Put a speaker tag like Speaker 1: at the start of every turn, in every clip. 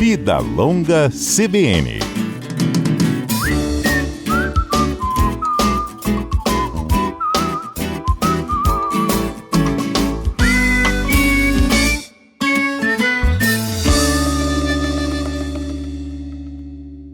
Speaker 1: Vida Longa CBN.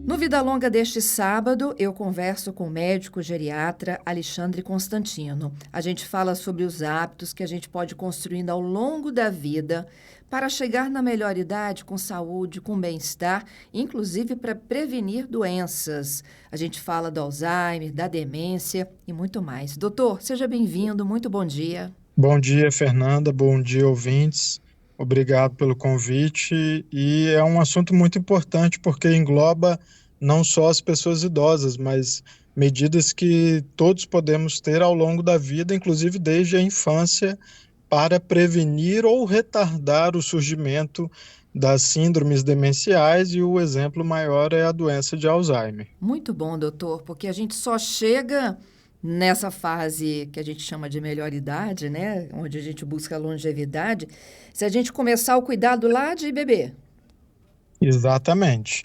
Speaker 2: No Vida Longa deste sábado, eu converso com o médico geriatra Alexandre Constantino. A gente fala sobre os hábitos que a gente pode construindo ao longo da vida para chegar na melhor idade com saúde, com bem-estar, inclusive para prevenir doenças. A gente fala do Alzheimer, da demência e muito mais. Doutor, seja bem-vindo, muito bom dia.
Speaker 3: Bom dia, Fernanda. Bom dia, ouvintes. Obrigado pelo convite. E é um assunto muito importante porque engloba não só as pessoas idosas, mas medidas que todos podemos ter ao longo da vida, inclusive desde a infância, para prevenir ou retardar o surgimento das síndromes demenciais, e o exemplo maior é a doença de Alzheimer.
Speaker 2: Muito bom, doutor, porque a gente só chega nessa fase que a gente chama de melhor idade, né? Onde a gente busca a longevidade, se a gente começar o cuidado lá de bebê.
Speaker 3: Exatamente.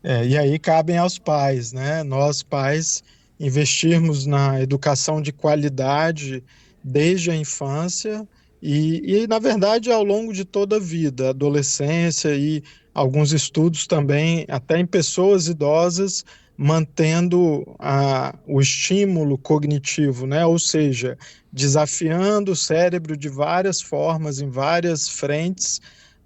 Speaker 3: E aí cabem aos pais, né? Nós, pais, investirmos na educação de qualidade desde a infância na verdade, ao longo de toda a vida, adolescência e alguns estudos também, até em pessoas idosas, mantendo o estímulo cognitivo, né? Ou seja, desafiando o cérebro de várias formas, em várias frentes,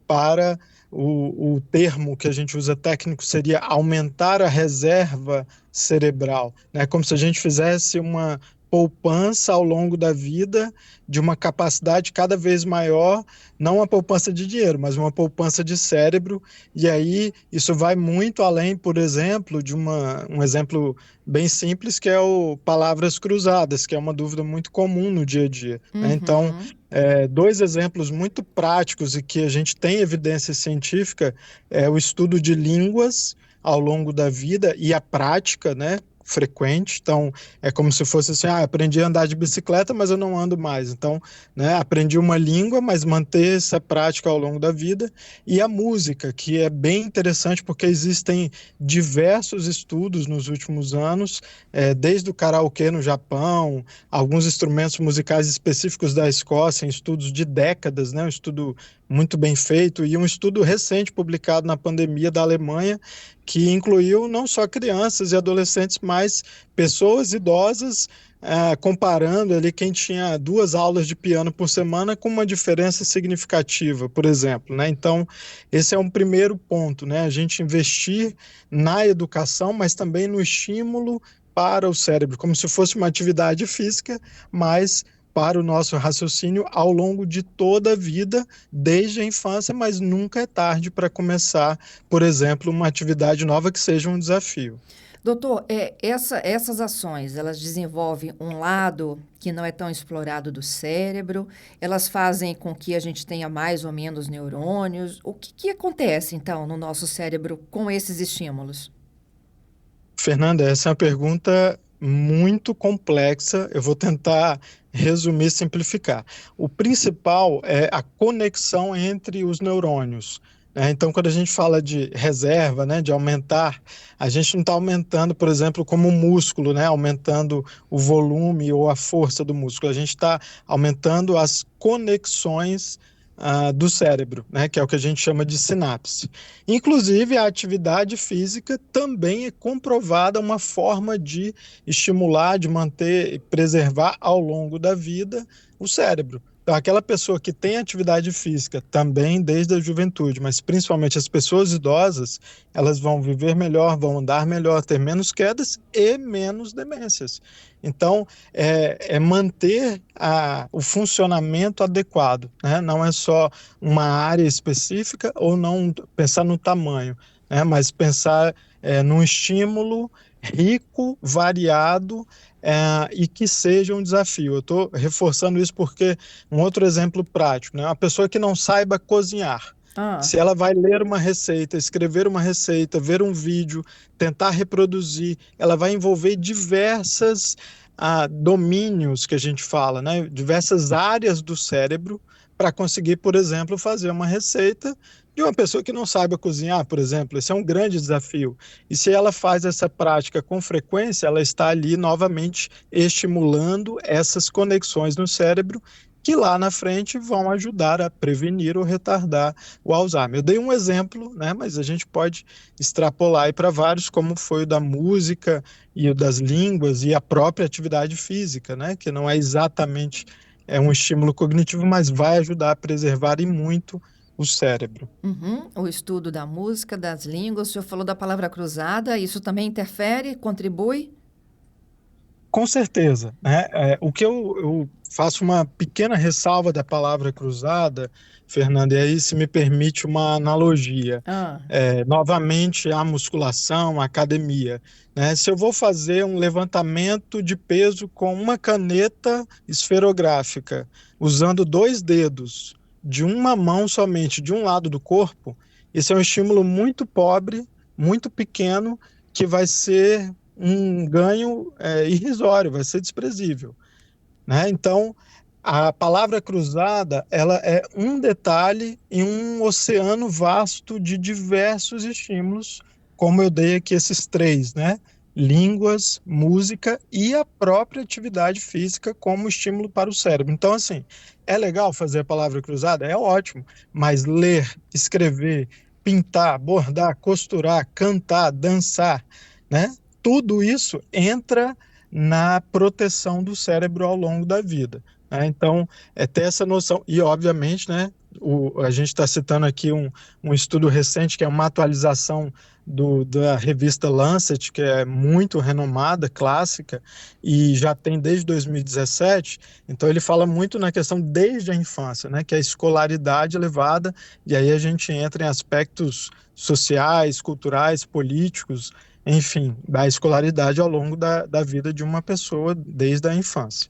Speaker 3: para o termo que a gente usa técnico seria aumentar a reserva cerebral, né? Como se a gente fizesse uma poupança ao longo da vida de uma capacidade cada vez maior, não uma poupança de dinheiro, mas uma poupança de cérebro. E aí isso vai muito além, por exemplo, de um exemplo bem simples, que é o palavras cruzadas, que é uma dúvida muito comum no dia a dia, né? Então, dois exemplos muito práticos e que a gente tem evidência científica é o estudo de línguas ao longo da vida e a prática, né, frequente. Então, é como se fosse assim, aprendi a andar de bicicleta, mas eu não ando mais. Então, né, aprendi uma língua, mas manter essa prática ao longo da vida. E a música, que é bem interessante porque existem diversos estudos nos últimos anos, desde o karaokê no Japão, alguns instrumentos musicais específicos da Escócia, em estudos de décadas, né, um estudo muito bem feito, e um estudo recente publicado na pandemia da Alemanha, que incluiu não só crianças e adolescentes, mas pessoas idosas, comparando ali quem tinha 2 aulas de piano por semana com uma diferença significativa, por exemplo, né? Então, esse é um primeiro ponto, né? A gente investir na educação, mas também no estímulo para o cérebro, como se fosse uma atividade física, mas para o nosso raciocínio ao longo de toda a vida, desde a infância, mas nunca é tarde para começar, por exemplo, uma atividade nova que seja um desafio.
Speaker 2: Doutor, essas ações, elas desenvolvem um lado que não é tão explorado do cérebro, elas fazem com que a gente tenha mais ou menos neurônios. O que acontece, então, no nosso cérebro com esses estímulos?
Speaker 3: Fernanda, essa é uma pergunta muito complexa. Eu vou tentar resumir e simplificar. O principal é a conexão entre os neurônios, né? Então, quando a gente fala de reserva, né, de aumentar, a gente não está aumentando, por exemplo, como o músculo, né, aumentando o volume ou a força do músculo. A gente está aumentando as conexões do cérebro, né, que é o que a gente chama de sinapse. Inclusive, a atividade física também é comprovada uma forma de estimular, de manter e preservar ao longo da vida o cérebro. Então, aquela pessoa que tem atividade física também desde a juventude, mas principalmente as pessoas idosas, elas vão viver melhor, vão andar melhor, ter menos quedas e menos demências. Então, é manter o funcionamento adequado, né? Não é só uma área específica ou não pensar no tamanho, né? Mas pensar num estímulo rico, variado, e que seja um desafio. Eu estou reforçando isso porque um outro exemplo prático, né? Uma pessoa que não saiba cozinhar, se ela vai ler uma receita, escrever uma receita, ver um vídeo, tentar reproduzir, ela vai envolver diversas domínios que a gente fala, né? Diversas áreas do cérebro para conseguir, por exemplo, fazer uma receita de uma pessoa que não saiba cozinhar, por exemplo. Esse é um grande desafio. E se ela faz essa prática com frequência, ela está ali novamente estimulando essas conexões no cérebro que lá na frente vão ajudar a prevenir ou retardar o Alzheimer. Eu dei um exemplo, né, mas a gente pode extrapolar aí para vários, como foi o da música e o das línguas e a própria atividade física, né, que não é exatamente um estímulo cognitivo, mas vai ajudar a preservar e muito o cérebro.
Speaker 2: Uhum. O estudo da música, das línguas, o senhor falou da palavra cruzada, isso também interfere, contribui?
Speaker 3: Com certeza, né? O que eu faço uma pequena ressalva da palavra cruzada, Fernanda, e aí se me permite uma analogia.
Speaker 2: Ah,
Speaker 3: Novamente, a musculação, a academia, né? Se eu vou fazer um levantamento de peso com uma caneta esferográfica, usando dois dedos, de uma mão somente, de um lado do corpo, esse é um estímulo muito pobre, muito pequeno, que vai ser um ganho irrisório, vai ser desprezível, né? Então, a palavra cruzada, ela é um detalhe em um oceano vasto de diversos estímulos, como eu dei aqui esses três, né? Línguas, música e a própria atividade física como estímulo para o cérebro. Então, assim, é legal fazer a palavra cruzada? É ótimo, mas ler, escrever, pintar, bordar, costurar, cantar, dançar, né? Tudo isso entra na proteção do cérebro ao longo da vida, né? Então, é ter essa noção. E, obviamente, né, a gente está citando aqui um estudo recente, que é uma atualização da revista Lancet, que é muito renomada, clássica, e já tem desde 2017. Então, ele fala muito na questão desde a infância, né, que é a escolaridade elevada, e aí a gente entra em aspectos sociais, culturais, políticos, enfim, da escolaridade ao longo da vida de uma pessoa desde a infância.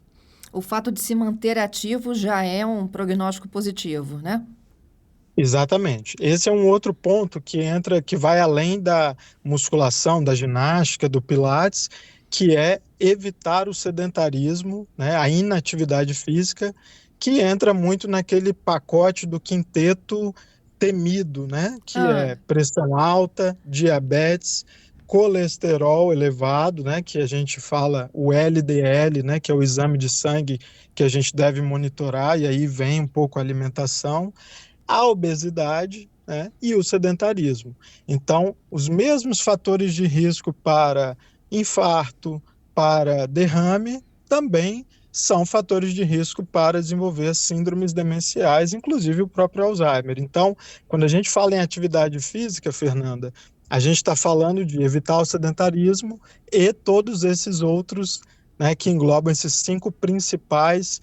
Speaker 2: o fato de se manter ativo já é um prognóstico positivo, né?
Speaker 3: Exatamente. Esse é um outro ponto que entra, que vai além da musculação, da ginástica, do pilates, que é evitar o sedentarismo, né, a inatividade física, que entra muito naquele pacote do quinteto temido, né, que é
Speaker 2: Ah,
Speaker 3: pressão alta, diabetes, colesterol elevado, né, que a gente fala o LDL, né, que é o exame de sangue que a gente deve monitorar, e aí vem um pouco a alimentação, a obesidade, né, e o sedentarismo. Então, os mesmos fatores de risco para infarto, para derrame, também são fatores de risco para desenvolver síndromes demenciais, inclusive o próprio Alzheimer. Então, quando a gente fala em atividade física, Fernanda, a gente está falando de evitar o sedentarismo e todos esses outros, né, que englobam esses cinco principais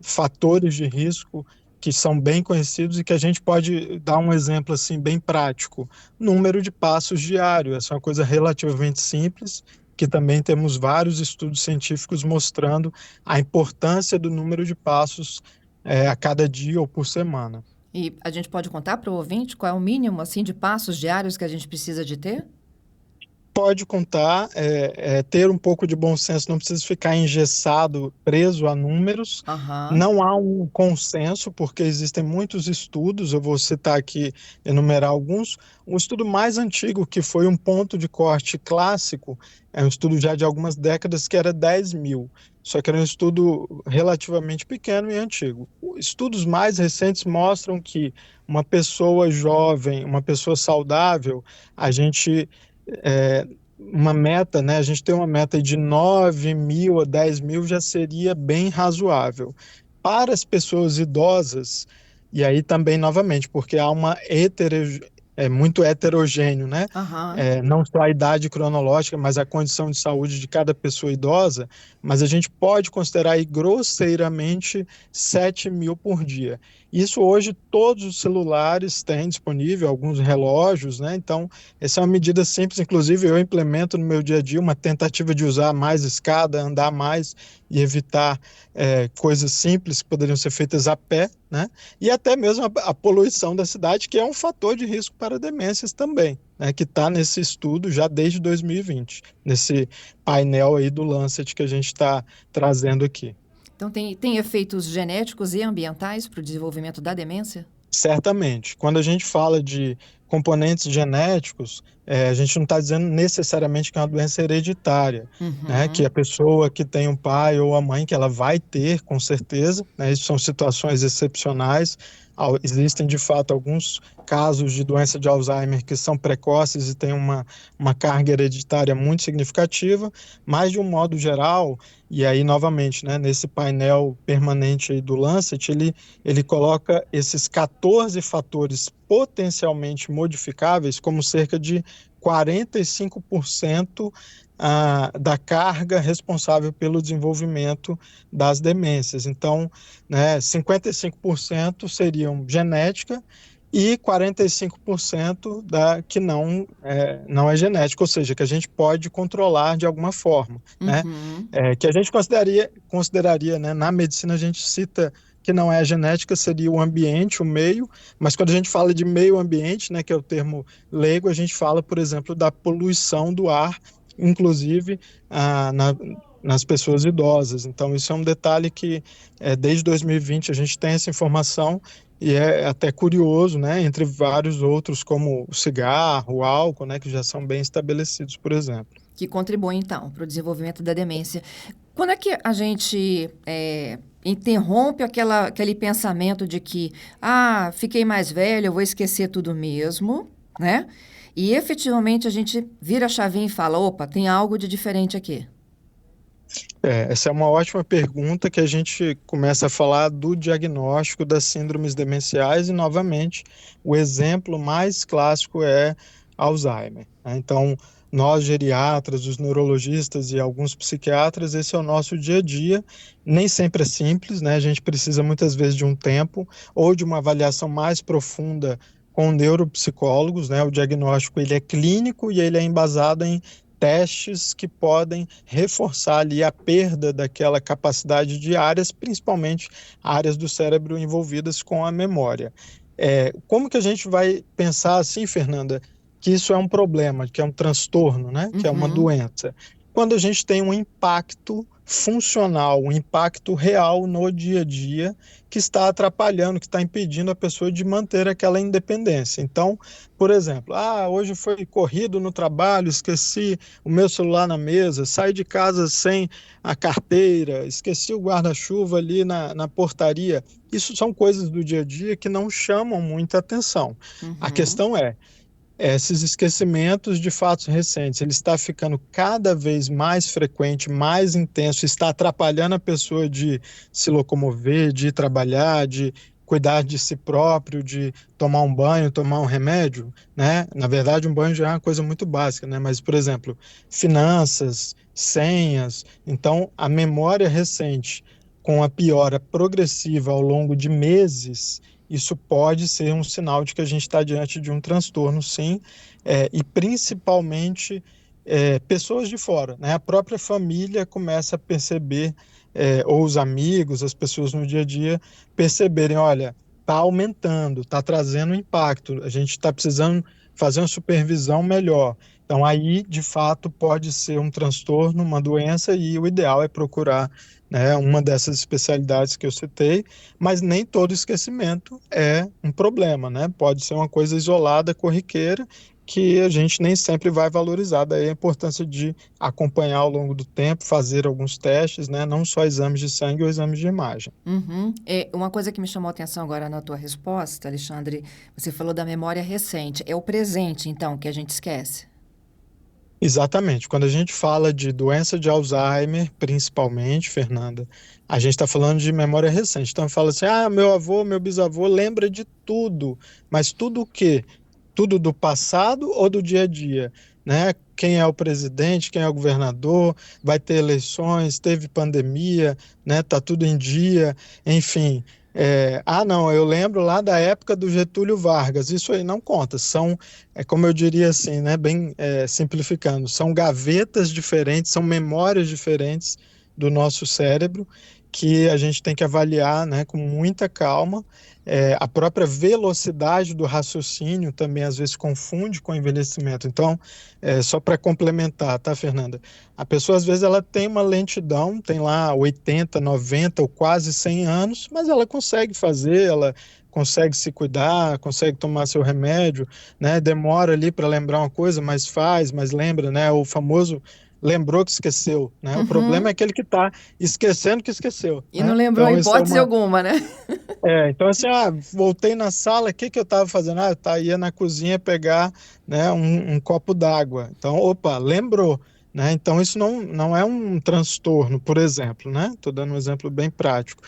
Speaker 3: fatores de risco que são bem conhecidos e que a gente pode dar um exemplo assim bem prático. Número de passos diário, essa é uma coisa relativamente simples, que também temos vários estudos científicos mostrando a importância do número de passos a cada dia ou por semana.
Speaker 2: e a gente pode contar para o ouvinte qual é o mínimo assim de passos diários que a gente precisa de ter?
Speaker 3: Pode contar, ter um pouco de bom senso, não precisa ficar engessado, preso a números.
Speaker 2: Aham.
Speaker 3: Não há um consenso, porque existem muitos estudos, eu vou citar aqui, enumerar alguns. Um estudo mais antigo, que foi um ponto de corte clássico, é um estudo já de algumas décadas, que era 10.000. Só que era um estudo relativamente pequeno e antigo. Estudos mais recentes mostram que uma pessoa jovem, uma pessoa saudável, a gente é, uma meta, né? A gente tem uma meta de 9.000 a 10.000 já seria bem razoável. Para as pessoas idosas, e aí também, novamente, porque há muito heterogêneo, né?
Speaker 2: Aham.
Speaker 3: Não só a idade cronológica, mas a condição de saúde de cada pessoa idosa, mas a gente pode considerar aí grosseiramente 7.000 por dia. Isso hoje todos os celulares têm disponível, alguns relógios, né? Então, essa é uma medida simples, inclusive eu implemento no meu dia a dia uma tentativa de usar mais escada, andar mais e evitar coisas simples que poderiam ser feitas a pé, né? E até mesmo a poluição da cidade, que é um fator de risco para demências também, né? Que está nesse estudo já desde 2020, nesse painel aí do Lancet que a gente está trazendo aqui.
Speaker 2: Então, tem efeitos genéticos e ambientais para o desenvolvimento da demência?
Speaker 3: Certamente. Quando a gente fala de componentes genéticos, a gente não está dizendo necessariamente que é uma doença hereditária, né? Que
Speaker 2: Uhum.
Speaker 3: a pessoa que tem um pai ou a mãe, que ela vai ter, com certeza, né? Isso são situações excepcionais. Existem, de fato, alguns casos de doença de Alzheimer que são precoces e têm uma carga hereditária muito significativa, mas, de um modo geral, e aí, novamente, né, nesse painel permanente aí do Lancet, ele coloca esses 14 fatores potencialmente modificáveis como cerca de 45% da carga responsável pelo desenvolvimento das demências. Então, né, 55% seriam genética e 45% que não é genética, ou seja, que a gente pode controlar de alguma forma, né?
Speaker 2: Uhum.
Speaker 3: Que a gente consideraria, né, na medicina a gente cita que não é a genética, seria o ambiente, o meio, mas quando a gente fala de meio ambiente, né, que é o termo leigo, a gente fala, por exemplo, da poluição do ar, inclusive nas pessoas idosas. Então, isso é um detalhe que, desde 2020, a gente tem essa informação e é até curioso, né, entre vários outros, como o cigarro, o álcool, né, que já são bem estabelecidos, por exemplo.
Speaker 2: Que contribui, então, para o desenvolvimento da demência. Quando é que a gente interrompe aquele pensamento de que, fiquei mais velho, eu vou esquecer tudo mesmo, né? E efetivamente a gente vira a chavinha e fala, opa, tem algo de diferente aqui.
Speaker 3: Essa é uma ótima pergunta que a gente começa a falar do diagnóstico das síndromes demenciais e, novamente, o exemplo mais clássico é Alzheimer, né? Então, nós geriatras, os neurologistas e alguns psiquiatras, esse é o nosso dia a dia. Nem sempre é simples, né? A gente precisa muitas vezes de um tempo ou de uma avaliação mais profunda com neuropsicólogos, né? O diagnóstico ele é clínico e ele é embasado em testes que podem reforçar ali a perda daquela capacidade de áreas, principalmente áreas do cérebro envolvidas com a memória. Como que a gente vai pensar assim, Fernanda, que isso é um problema, que é um transtorno, né? Que é uma
Speaker 2: Uhum.
Speaker 3: doença? Quando a gente tem um impacto funcional, um impacto real no dia a dia que está atrapalhando, que está impedindo a pessoa de manter aquela independência. Então, por exemplo, hoje foi corrido no trabalho, esqueci o meu celular na mesa, saí de casa sem a carteira, esqueci o guarda-chuva ali na portaria. Isso são coisas do dia a dia que não chamam muita atenção. A
Speaker 2: Uhum.
Speaker 3: questão é, esses esquecimentos de fatos recentes, ele está ficando cada vez mais frequente, mais intenso, está atrapalhando a pessoa de se locomover, de ir trabalhar, de cuidar de si próprio, de tomar um banho, tomar um remédio, né? Na verdade, um banho já é uma coisa muito básica, né? Mas, por exemplo, finanças, senhas, então a memória recente com a piora progressiva ao longo de meses, isso pode ser um sinal de que a gente está diante de um transtorno, sim, e principalmente pessoas de fora, né? A própria família começa a perceber, ou os amigos, as pessoas no dia a dia, perceberem, olha, está aumentando, está trazendo impacto, a gente está precisando fazer uma supervisão melhor. Então, aí, de fato, pode ser um transtorno, uma doença, e o ideal é procurar, né, uma dessas especialidades que eu citei, mas nem todo esquecimento é um problema, né? Pode ser uma coisa isolada, corriqueira, que a gente nem sempre vai valorizar. Daí a importância de acompanhar ao longo do tempo, fazer alguns testes, né? Não só exames de sangue ou exames de imagem.
Speaker 2: Uhum. Uma coisa que me chamou a atenção agora na tua resposta, Alexandre, você falou da memória recente. É o presente, então, que a gente esquece.
Speaker 3: Exatamente. Quando a gente fala de doença de Alzheimer, principalmente, Fernanda, a gente está falando de memória recente. Então, fala assim: meu avô, meu bisavô lembra de tudo, mas tudo o quê? Tudo do passado ou do dia a dia, né? Quem é o presidente, quem é o governador, vai ter eleições, teve pandemia, né? Tá tudo em dia, enfim. Não, eu lembro lá da época do Getúlio Vargas. Isso aí não conta. Como eu diria assim, né? Bem, simplificando, são gavetas diferentes, são memórias diferentes do nosso cérebro que a gente tem que avaliar, né, com muita calma. A própria velocidade do raciocínio também às vezes confunde com o envelhecimento. Então, só para complementar, tá, Fernanda? A pessoa às vezes ela tem uma lentidão, tem lá 80, 90 ou quase 100 anos, mas ela consegue fazer, ela consegue se cuidar, consegue tomar seu remédio, né? Demora ali para lembrar uma coisa, mas faz, mas lembra, né? O famoso lembrou que esqueceu, né? O problema
Speaker 2: Uhum.
Speaker 3: é aquele que está esquecendo que esqueceu,
Speaker 2: E não
Speaker 3: né?
Speaker 2: lembrou
Speaker 3: Então, isso é
Speaker 2: hipótese
Speaker 3: uma.
Speaker 2: alguma, né?
Speaker 3: Então assim, voltei na sala, o que que eu estava fazendo? Ia na cozinha pegar, né, um copo d'água. Então, opa, lembrou, né? Então, isso não é um transtorno, por exemplo, né? Estou dando um exemplo bem prático.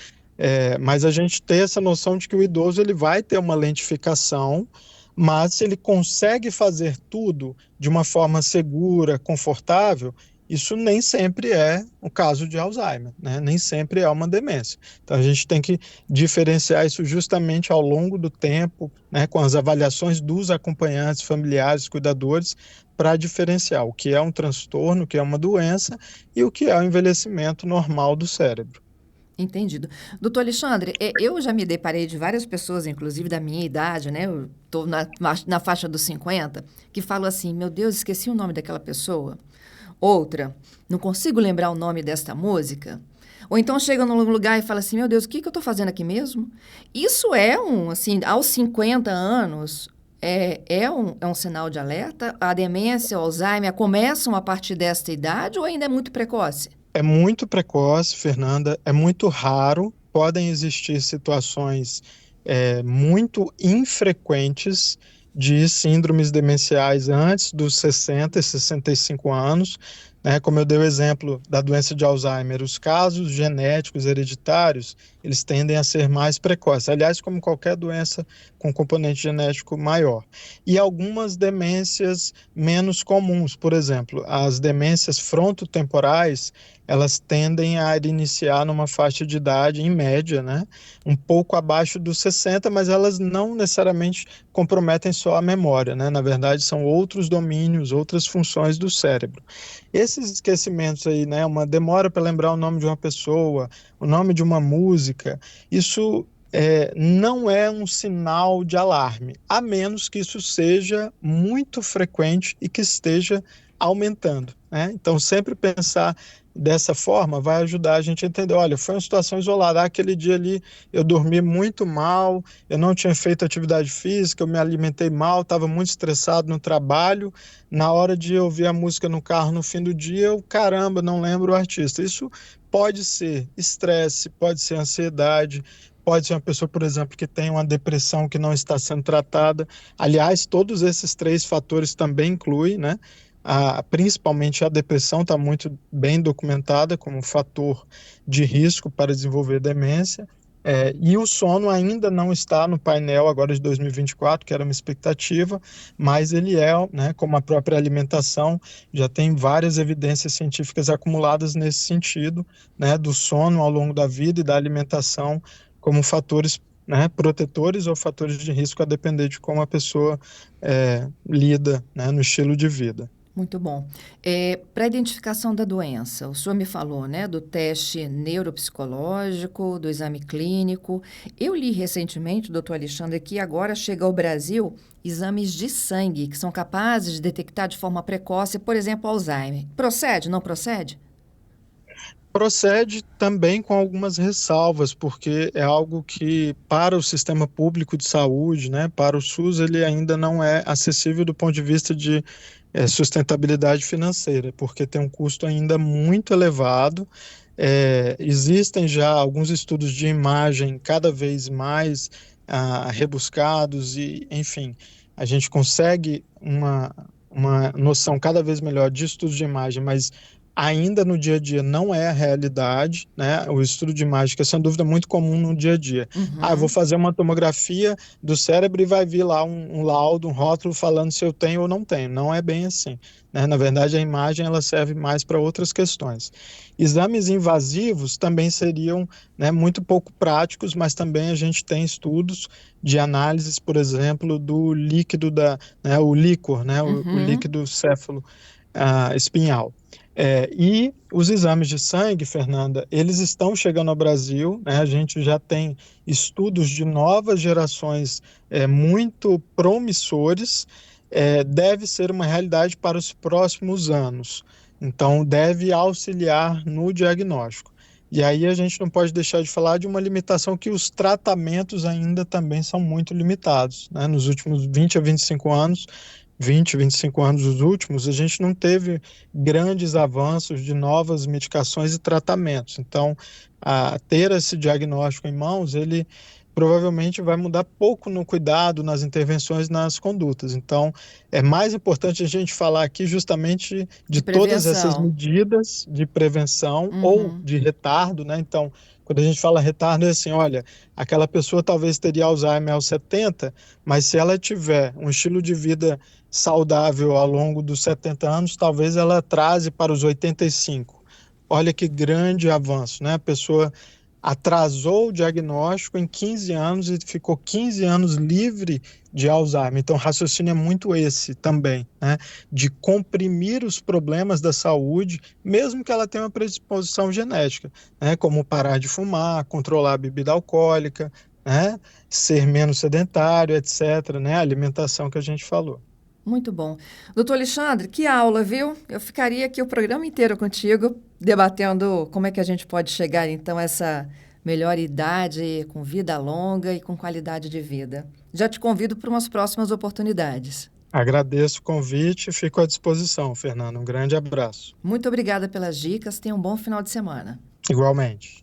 Speaker 3: Mas a gente tem essa noção de que o idoso ele vai ter uma lentificação, mas se ele consegue fazer tudo de uma forma segura, confortável, isso nem sempre é o caso de Alzheimer, né? Nem sempre é uma demência. Então a gente tem que diferenciar isso justamente ao longo do tempo, né, com as avaliações dos acompanhantes, familiares, cuidadores, para diferenciar o que é um transtorno, o que é uma doença e o que é o envelhecimento normal do cérebro.
Speaker 2: Entendido. Doutor Alexandre, eu já me deparei de várias pessoas, inclusive da minha idade, né? Eu estou na faixa dos 50, que falam assim: meu Deus, esqueci o nome daquela pessoa. Outra, não consigo lembrar o nome desta música. Ou então chega num lugar e fala assim: meu Deus, o que eu estou fazendo aqui mesmo? Isso assim, aos 50 anos, é um sinal de alerta? A demência, o Alzheimer começam a partir desta idade ou ainda é muito precoce?
Speaker 3: É muito precoce, Fernanda, é muito raro. Podem existir situações muito infrequentes de síndromes demenciais antes dos 60 e 65 anos, né? Como eu dei o exemplo da doença de Alzheimer, os casos genéticos hereditários, eles tendem a ser mais precoces. Aliás, como qualquer doença com componente genético maior. E algumas demências menos comuns, por exemplo, as demências frontotemporais, elas tendem a iniciar numa faixa de idade, em média, né, um pouco abaixo dos 60, mas elas não necessariamente comprometem só a memória, né? Na verdade, são outros domínios, outras funções do cérebro. Esses esquecimentos aí, né, uma demora para lembrar o nome de uma pessoa, o nome de uma música, isso não é um sinal de alarme, a menos que isso seja muito frequente e que esteja aumentando, né? Então, sempre pensar dessa forma vai ajudar a gente a entender, olha, foi uma situação isolada, aquele dia ali eu dormi muito mal, eu não tinha feito atividade física, eu me alimentei mal, estava muito estressado no trabalho, na hora de ouvir a música no carro no fim do dia, eu, caramba, não lembro o artista. Isso pode ser estresse, pode ser ansiedade, pode ser uma pessoa, por exemplo, que tem uma depressão que não está sendo tratada. Aliás, todos esses três fatores também incluem, né? Principalmente a depressão está muito bem documentada como fator de risco para desenvolver demência. E o sono ainda não está no painel agora de 2024, que era uma expectativa, mas ele né, como a própria alimentação, já tem várias evidências científicas acumuladas nesse sentido, né, do sono ao longo da vida e da alimentação como fatores, né, protetores ou fatores de risco a depender de como a pessoa lida, né, no estilo de vida.
Speaker 2: Muito bom. Para a identificação da doença, o senhor me falou, né, do teste neuropsicológico, do exame clínico. Eu li recentemente, doutor Alexandre, que agora chega ao Brasil exames de sangue que são capazes de detectar de forma precoce, por exemplo, Alzheimer. Procede, não procede?
Speaker 3: Procede também com algumas ressalvas, porque é algo que, para o sistema público de saúde, né, para o SUS, ele ainda não é acessível do ponto de vista de sustentabilidade financeira, porque tem um custo ainda muito elevado. Existem já alguns estudos de imagem cada vez mais rebuscados e, enfim, a gente consegue uma noção cada vez melhor de estudos de imagem, mas ainda no dia a dia não é a realidade, né? O estudo de imagem, que é sem dúvida muito comum no dia a dia. Eu vou
Speaker 2: Uhum.
Speaker 3: fazer uma tomografia do cérebro e vai vir lá um laudo, um rótulo falando se eu tenho ou não tenho. Não é bem assim, né? Na verdade, a imagem ela serve mais para outras questões. Exames invasivos também seriam, né, muito pouco práticos, mas também a gente tem estudos de análises, por exemplo, do líquido né, o líquor, né, o
Speaker 2: Uhum.
Speaker 3: líquido céfalo. espinhal. E os exames de sangue, Fernanda, eles estão chegando ao Brasil, né? A gente já tem estudos de novas gerações muito promissores, deve ser uma realidade para os próximos anos. Então, deve auxiliar no diagnóstico. E aí a gente não pode deixar de falar de uma limitação que os tratamentos ainda também são muito limitados, né? Nos últimos 20 a 25 anos, 20, 25 anos os últimos, a gente não teve grandes avanços de novas medicações e tratamentos. Então, ter esse diagnóstico em mãos, ele provavelmente vai mudar pouco no cuidado, nas intervenções, nas condutas. Então, é mais importante a gente falar aqui justamente
Speaker 2: De
Speaker 3: de todas essas
Speaker 2: prevenção.
Speaker 3: medidas de prevenção ou
Speaker 2: Uhum.
Speaker 3: de retardo, né? Então, quando a gente fala retardo, é assim, olha, aquela pessoa talvez teria Alzheimer aos 70, mas se ela tiver um estilo de vida saudável ao longo dos 70 anos, talvez ela atrase para os 85. Olha que grande avanço, né? A pessoa atrasou o diagnóstico em 15 anos e ficou 15 anos livre de Alzheimer. Então, o raciocínio é muito esse também, né? De comprimir os problemas da saúde, mesmo que ela tenha uma predisposição genética, né? Como parar de fumar, controlar a bebida alcoólica, né? Ser menos sedentário, etc., né? A alimentação que a gente falou.
Speaker 2: Muito bom. Doutor Alexandre, que aula, viu? Eu ficaria aqui o programa inteiro contigo, debatendo como é que a gente pode chegar, então, a essa melhor idade, com vida longa e com qualidade de vida. Já te convido para umas próximas oportunidades.
Speaker 3: Agradeço o convite e fico à disposição, Fernando. Um grande abraço.
Speaker 2: Muito obrigada pelas dicas. Tenha um bom final de semana.
Speaker 3: Igualmente.